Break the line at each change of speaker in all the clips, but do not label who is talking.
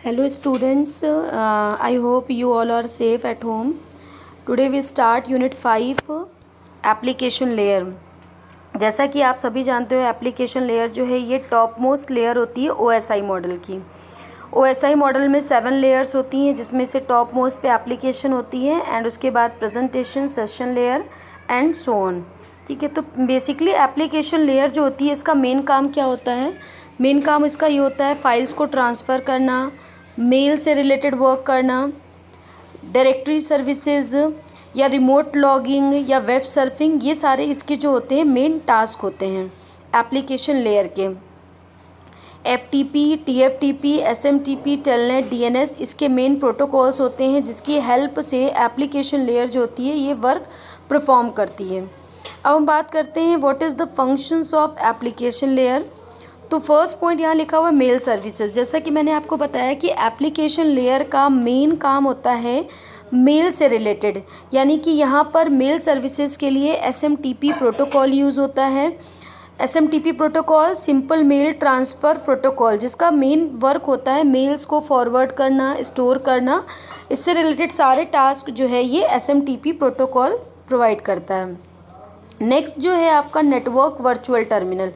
Hello students, I hope you all are safe at home. Today we start Unit 5 application layer. जैसा कि आप सभी जानते हो एप्लीकेशन लेयर जो है ये टॉप मोस्ट लेयर होती है OSI मॉडल की। OSI मॉडल में 7 लेयर्स होती हैं जिसमें से टॉप मोस्ट पे एप्लीकेशन होती है एंड उसके बाद presentation, session layer and so on. ठीक है, तो बेसिकली एप्लीकेशन लेयर जो होती है इसका मेन काम क्या होता है? मेन काम इसका ये होता है फाइल्स को ट्रांसफ़र करना, मेल से रिलेटेड वर्क करना, डायरेक्टरी सर्विसेज या रिमोट लॉगिंग या वेब सर्फिंग, ये सारे इसके जो होते हैं मेन टास्क होते हैं एप्लीकेशन लेयर के। FTP, TFTP, SMTP, telnet, DNS इसके मेन प्रोटोकॉल्स होते हैं जिसकी हेल्प से एप्लीकेशन लेयर जो होती है ये वर्क परफॉर्म करती है। अब हम बात करते हैं what is the functions of application layer. तो फर्स्ट पॉइंट यहाँ लिखा हुआ है मेल सर्विसेज। जैसा कि मैंने आपको बताया कि एप्लीकेशन लेयर का मेन काम होता है मेल से रिलेटेड, यानी कि यहाँ पर मेल सर्विसेज के लिए SMTP प्रोटोकॉल यूज़ होता है। SMTP protocol simple mail transfer protocol, जिसका मेन वर्क होता है मेल्स को फॉरवर्ड करना, स्टोर करना, इससे रिलेटेड सारे टास्क जो है ये SMTP प्रोटोकॉल प्रोवाइड करता है। नेक्स्ट जो है आपका नेटवर्क वर्चुअल टर्मिनल।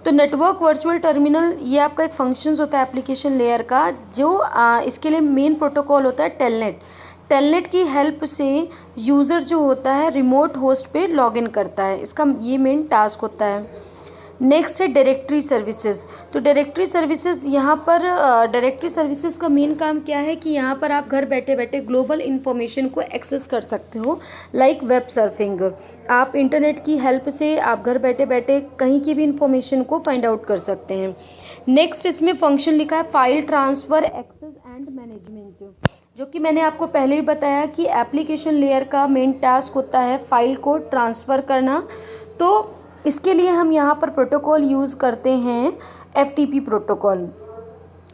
तो नेटवर्क वर्चुअल टर्मिनल ये आपका एक फंक्शंस होता है एप्लीकेशन लेयर का, जो इसके लिए मेन प्रोटोकॉल होता है टेलनेट। टेलनेट की हेल्प से यूज़र जो होता है रिमोट होस्ट पे लॉगिन करता है, इसका ये मेन टास्क होता है। नेक्स्ट है डायरेक्टरी सर्विसेज। तो डायरेक्टरी सर्विसेज यहाँ पर डायरेक्टरी सर्विसेज का मेन काम क्या है कि यहाँ पर आप घर बैठे बैठे ग्लोबल इन्फॉर्मेशन को एक्सेस कर सकते हो, लाइक वेब सर्फिंग। आप इंटरनेट की हेल्प से आप घर बैठे बैठे कहीं की भी इंफॉर्मेशन को फाइंड आउट कर सकते हैं। नेक्स्ट इसमें फंक्शन लिखा है file transfer, access and management, जो कि मैंने आपको पहले ही बताया कि एप्लीकेशन लेयर का मेन टास्क होता है फाइल को ट्रांसफ़र करना। तो इसके लिए हम यहाँ पर प्रोटोकॉल यूज़ करते हैं FTP प्रोटोकॉल।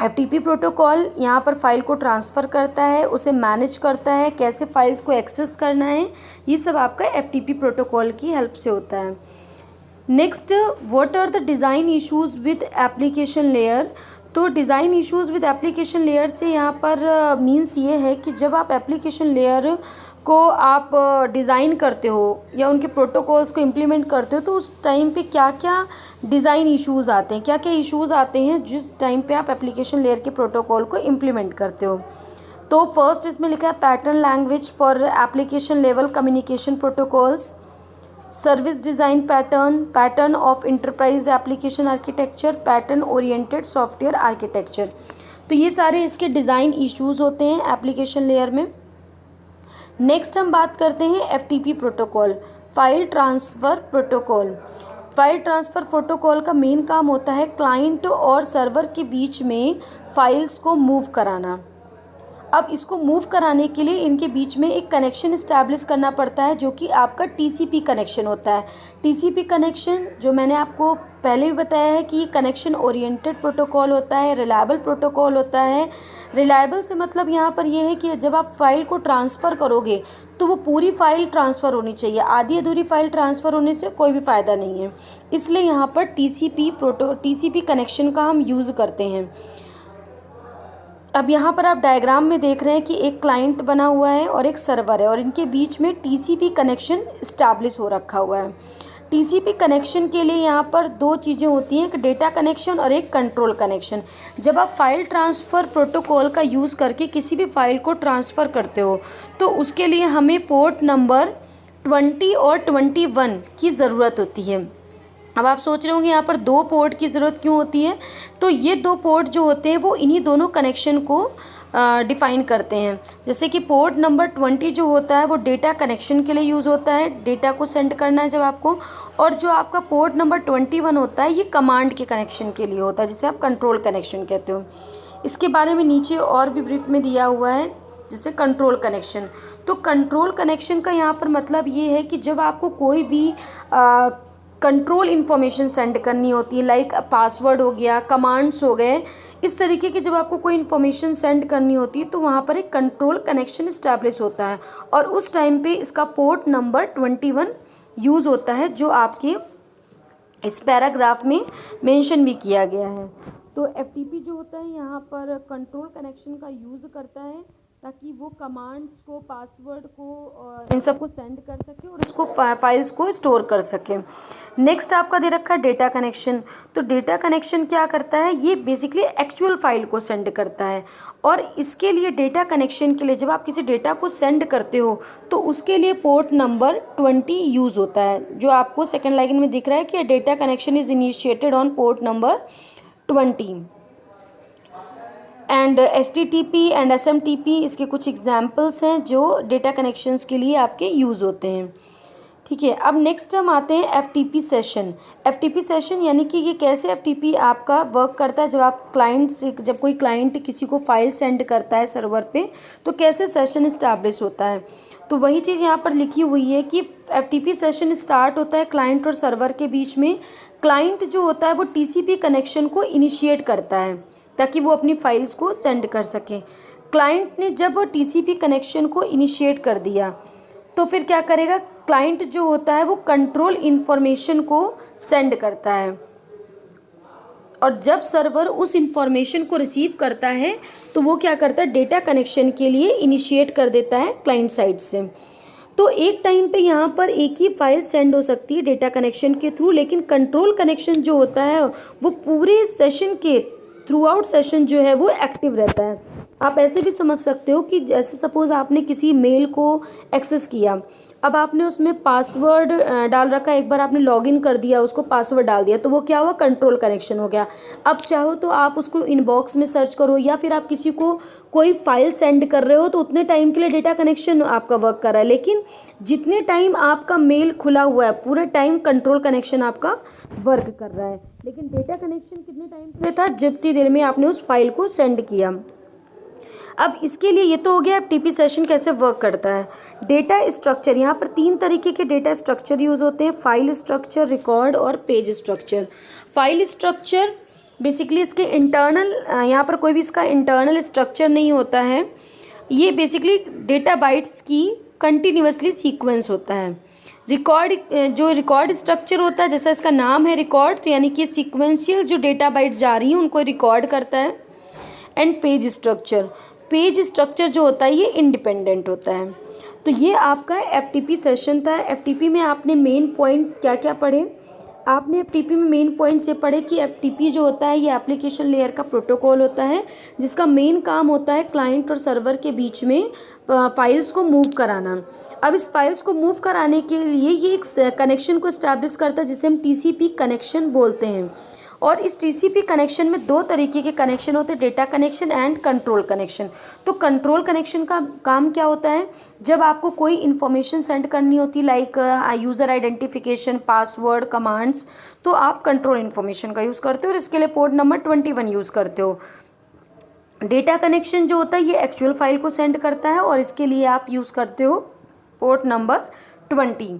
FTP प्रोटोकॉल यहाँ पर फाइल को ट्रांसफ़र करता है, उसे मैनेज करता है, कैसे फाइल्स को एक्सेस करना है, ये सब आपका FTP प्रोटोकॉल की हेल्प से होता है। Next, what are the design issues with application layer. तो design issues with application layer से यहाँ पर मीन्स ये है कि जब आप एप्लीकेशन लेयर को आप डिज़ाइन करते हो या उनके प्रोटोकॉल्स को इम्प्लीमेंट करते हो तो उस टाइम पे क्या क्या डिज़ाइन इश्यूज़ आते हैं, क्या क्या इश्यूज़ आते हैं जिस टाइम पे आप एप्लीकेशन लेयर के प्रोटोकॉल को इम्प्लीमेंट करते हो। तो फर्स्ट इसमें लिखा है pattern language for application level communication protocols, service design pattern, pattern of enterprise application architecture, pattern oriented software architecture. तो ये सारे इसके डिज़ाइन इश्यूज़ होते हैं एप्लीकेशन लेयर में। नेक्स्ट हम बात करते हैं FTP protocol, file transfer protocol. File transfer protocol का मेन काम होता है क्लाइंट और सर्वर के बीच में फाइल्स को मूव कराना। अब इसको मूव कराने के लिए इनके बीच में एक कनेक्शन इस्टेब्लिश करना पड़ता है जो कि आपका TCP कनेक्शन होता है। TCP कनेक्शन जो मैंने आपको पहले भी बताया है कि कनेक्शन ओरिएंटेड प्रोटोकॉल होता है, रिलायबल प्रोटोकॉल होता है। रिलायबल से मतलब यहाँ पर ये है कि जब आप फाइल को ट्रांसफ़र करोगे तो वो पूरी फाइल ट्रांसफ़र होनी चाहिए, आधी अधूरी फाइल ट्रांसफ़र होने से कोई भी फ़ायदा नहीं है। इसलिए यहाँ पर TCP कनेक्शन का हम यूज़ करते हैं। अब यहाँ पर आप डायग्राम में देख रहे हैं कि एक क्लाइंट बना हुआ है और एक सर्वर है और इनके बीच में TCP कनेक्शन इस्टेब्लिश हो रखा हुआ है। TCP कनेक्शन के लिए यहाँ पर दो चीज़ें होती हैं, एक डेटा कनेक्शन और एक कंट्रोल कनेक्शन। जब आप फाइल ट्रांसफ़र प्रोटोकॉल का यूज़ करके किसी भी फाइल को ट्रांसफ़र करते हो तो उसके लिए हमें पोर्ट नंबर 20 और 21 की ज़रूरत होती है। अब आप सोच रहे होंगे यहाँ पर 2 पोर्ट की ज़रूरत क्यों होती है? तो ये 2 पोर्ट जो होते हैं वो इन्हीं दोनों कनेक्शन को डिफ़ाइन करते हैं। जैसे कि पोर्ट नंबर 20 जो होता है वो डेटा कनेक्शन के लिए यूज़ होता है, डेटा को सेंड करना है जब आपको, और जो आपका पोर्ट नंबर 21 होता है ये कमांड के कनेक्शन के लिए होता है, जिसे आप कंट्रोल कनेक्शन कहते हो। इसके बारे में नीचे और भी ब्रीफ में दिया हुआ है, जैसे कंट्रोल कनेक्शन। तो कंट्रोल कनेक्शन का यहाँ पर मतलब ये है कि जब आपको कोई भी कंट्रोल इन्फॉर्मेशन सेंड करनी होती है, लाइक पासवर्ड हो गया, कमांड्स हो गए, इस तरीके की जब आपको कोई इन्फॉर्मेशन सेंड करनी होती है तो वहाँ पर एक कंट्रोल कनेक्शन इस्टेब्लिश होता है और उस टाइम पे इसका पोर्ट नंबर 21 यूज़ होता है, जो आपके इस पैराग्राफ में मेंशन भी किया गया है। तो FTP जो होता है यहाँ पर कंट्रोल कनेक्शन का यूज़ करता है ताकि वो कमांड्स को, पासवर्ड को और इन सब को सेंड कर सके और उसको फाइल्स को स्टोर कर सके। नेक्स्ट आपका दे रखा है डेटा कनेक्शन। तो डेटा कनेक्शन क्या करता है, ये बेसिकली एक्चुअल फाइल को सेंड करता है। और इसके लिए डेटा कनेक्शन के लिए जब आप किसी डेटा को सेंड करते हो तो उसके लिए पोर्ट नंबर 20 यूज़ होता है, जो आपको सेकेंड लाइन में दिख रहा है कि data connection is initiated on port number 20। And HTTP and SMTP इसके कुछ एग्जाम्पल्स हैं जो डेटा कनेक्शंस के लिए आपके यूज़ होते हैं। ठीक है, अब नेक्स्ट हम आते हैं FTP सेशन। FTP सेशन यानी कि ये कैसे FTP आपका वर्क करता है, जब आप क्लाइंट से, जब कोई क्लाइंट किसी को फाइल सेंड करता है सर्वर पे तो कैसे सेशन इस्टेब्लिश होता है। तो वही चीज़ यहाँ पर लिखी हुई है कि FTP सेशन स्टार्ट होता है क्लाइंट और सर्वर के बीच में। क्लाइंट जो होता है वो TCP कनेक्शन को इनिशिएट करता है ताकि वो अपनी फाइल्स को सेंड कर सकें। क्लाइंट ने जब TCP कनेक्शन को इनिशिएट कर दिया तो फिर क्या करेगा, क्लाइंट जो होता है वो कंट्रोल इन्फॉर्मेशन को सेंड करता है और जब सर्वर उस इन्फॉर्मेशन को रिसीव करता है तो वो क्या करता है, डेटा कनेक्शन के लिए इनिशिएट कर देता है क्लाइंट साइड से। तो एक टाइम पे यहाँ पर एक ही फाइल सेंड हो सकती है डेटा कनेक्शन के थ्रू, लेकिन कंट्रोल कनेक्शन जो होता है वो पूरे सेशन के थ्रू आउट सेशन जो है वो एक्टिव रहता है। आप ऐसे भी समझ सकते हो कि जैसे सपोज़ आपने किसी मेल को एक्सेस किया, अब आपने उसमें पासवर्ड डाल रखा, एक बार आपने लॉगिन कर दिया, उसको पासवर्ड डाल दिया, तो वो क्या हुआ, कंट्रोल कनेक्शन हो गया। अब चाहो तो आप उसको इनबॉक्स में सर्च करो या फिर आप किसी को कोई फाइल सेंड कर रहे हो तो उतने टाइम के लिए डेटा कनेक्शन आपका वर्क कर रहा है, लेकिन जितने टाइम आपका मेल खुला हुआ है पूरे टाइम कंट्रोल कनेक्शन आपका वर्क कर रहा है। लेकिन डेटा कनेक्शन कितने टाइम के लिए था, जितनी देर में आपने उस फाइल को सेंड किया। अब इसके लिए ये तो हो गया FTP सेशन कैसे वर्क करता है। डेटा स्ट्रक्चर, यहाँ पर 3 तरीके के डेटा स्ट्रक्चर यूज़ होते हैं, फाइल स्ट्रक्चर, रिकॉर्ड और page structure. File structure basically इसके इंटरनल, यहाँ पर कोई भी इसका इंटरनल स्ट्रक्चर नहीं होता है, ये बेसिकली डेटा बाइट्स की कंटिन्यूसली सीक्वेंस होता है। रिकॉर्ड, जो रिकॉर्ड स्ट्रक्चर होता है, जैसा इसका नाम है रिकॉर्ड, तो यानी कि सीक्वेंशियल जो डेटा बाइट्स जा रही हैं उनको रिकॉर्ड करता है। And page structure, page structure जो होता है ये इंडिपेंडेंट होता है। तो ये आपका FTP सेशन था। FTP में आपने मेन पॉइंट्स क्या क्या पढ़े, आपने FTP में मेन पॉइंट्स ये पढ़े कि FTP जो होता है ये एप्लीकेशन लेयर का प्रोटोकॉल होता है जिसका मेन काम होता है क्लाइंट और सर्वर के बीच में फाइल्स को मूव कराना। अब इस फाइल्स को मूव कराने के लिए ये एक कनेक्शन को इस्टेब्लिश करता है जिसे हम TCP कनेक्शन बोलते हैं। और इस TCP कनेक्शन में 2 तरीके के कनेक्शन होते हैं, data connection and control connection. तो कंट्रोल कनेक्शन का काम क्या होता है, जब आपको कोई इन्फॉर्मेशन सेंड करनी होती है like user identification, password, commands, तो आप कंट्रोल इन्फॉर्मेशन का यूज़ करते हो और इसके लिए पोर्ट नंबर 21 यूज़ करते हो। डेटा कनेक्शन जो होता है ये एक्चुअल फाइल को सेंड करता है और इसके लिए आप यूज़ करते हो पोर्ट नंबर 20।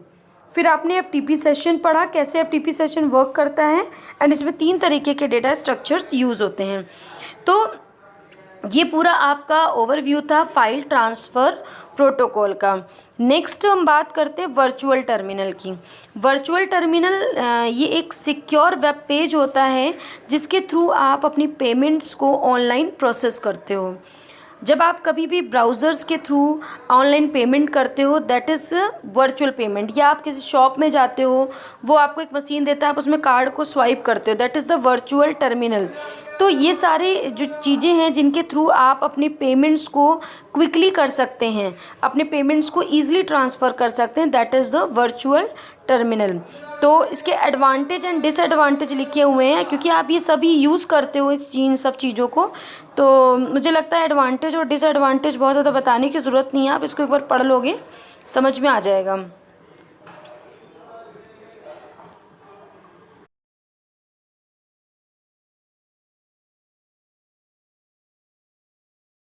फिर आपने FTP सेशन पढ़ा, कैसे FTP सेशन वर्क करता है एंड इसमें 3 तरीके के डेटा स्ट्रक्चर्स यूज़ होते हैं। तो ये पूरा आपका ओवरव्यू था फाइल ट्रांसफ़र प्रोटोकॉल का। नेक्स्ट हम बात करते हैं वर्चुअल टर्मिनल की। वर्चुअल टर्मिनल ये एक सिक्योर वेब पेज होता है जिसके थ्रू आप अपनी पेमेंट्स को ऑनलाइन प्रोसेस करते हो। जब आप कभी भी ब्राउज़र्स के थ्रू ऑनलाइन पेमेंट करते हो दैट इज़ वर्चुअल पेमेंट, या आप किसी शॉप में जाते हो, वो आपको एक मशीन देता है, आप उसमें कार्ड को स्वाइप करते हो, that is the virtual terminal. तो ये सारे जो चीज़ें हैं जिनके थ्रू आप अपनी पेमेंट्स को क्विकली कर सकते हैं, अपने पेमेंट्स को ईजिली ट्रांसफ़र कर सकते हैं, that is the virtual terminal. तो इसके एडवांटेज एंड डिसएडवांटेज लिखे हुए हैं क्योंकि आप ये सभी यूज़ करते हो इन सब चीज़ों को, तो मुझे लगता है एडवांटेज और डिसएडवांटेज बहुत ज़्यादा बताने की ज़रूरत नहीं है, आप इसको एक बार पढ़ लोगे समझ में आ जाएगा।